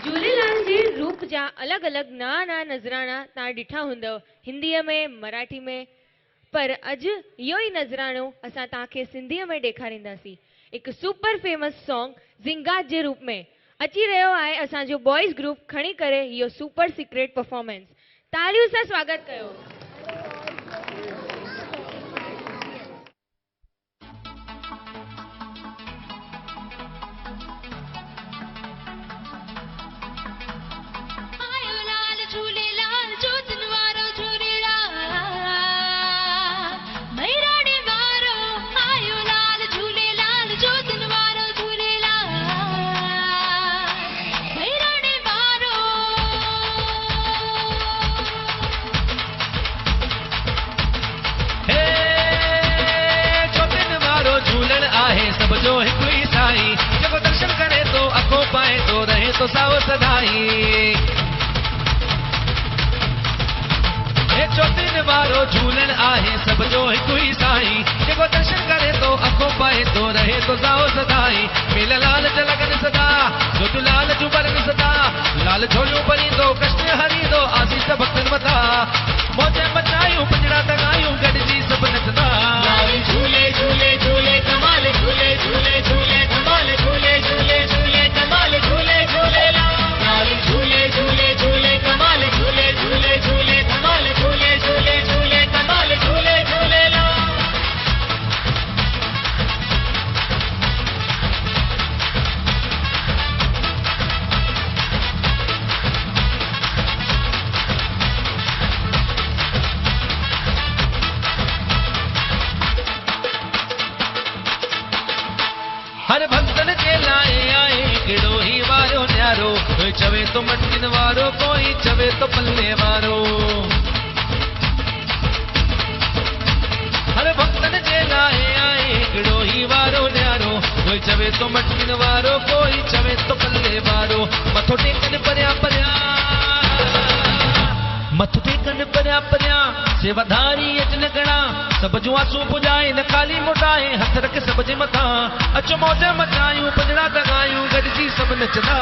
झूलेलाल जी रूप जा अलग अलग ना नजराना ता डिठा हूंदव हिंदी में मराठी में, पर अज यो ही नजरानो असा ताके सिंधी में ॾेखारींदासीं। एक सुपर फेमस सॉन्ग ज़िंगात जे रूप में अची रहो है असा जो बॉयज ग्रुप खणी करे यो सुपर सीक्रेट परफॉर्मेंस। तालियों से स्वागत कयो। सब जो हिक ही साईं जब दर्शन करे तो अखो पाए तो रहे तो साओ सदाई। हे चौथिन वारो झूलन आहे सब जो हिक ही साईं जब दर्शन करे तो अखो पाए तो रहे तो साओ सदाई। मेला लाल जलगन सदा जो तू लाल जुबरन सदा लाल झोलियो परी दो कृष्ण हरि दो आशीष भक्तन मथा मौजे मचायूं पंजड़ा तगायूं गॾजी सब नचदा। झूले झूले झूले कमाल झूले झूले झूले कमाल झूले झूले झूले कमाल झूले झूले लाल झूले झूले झूले कमाल झूले झूले झूले कमाल झूले झूले झूले कमाल झूले झूले हर भक्तन के लाए आए किड़ो ही वारो न्यारो चवे तो मटकिन वारो कोई चवे तो पल्ले वारो। हर भक्तन के लाए आए किड़ो ही वारो न्यारो कोई चवे तो मटकिन वारो कोई चवे तो पल्ले वारो। मथो टेकन परया परया मथो टेकन परया परया सेवाधारी अचन गणा सब जो आंसू पुजाए न खाली मोटाए हथ रख सब जे मथा अचो मौज मचायूं पंजड़ा तगायूं गॾजी सब नचदा।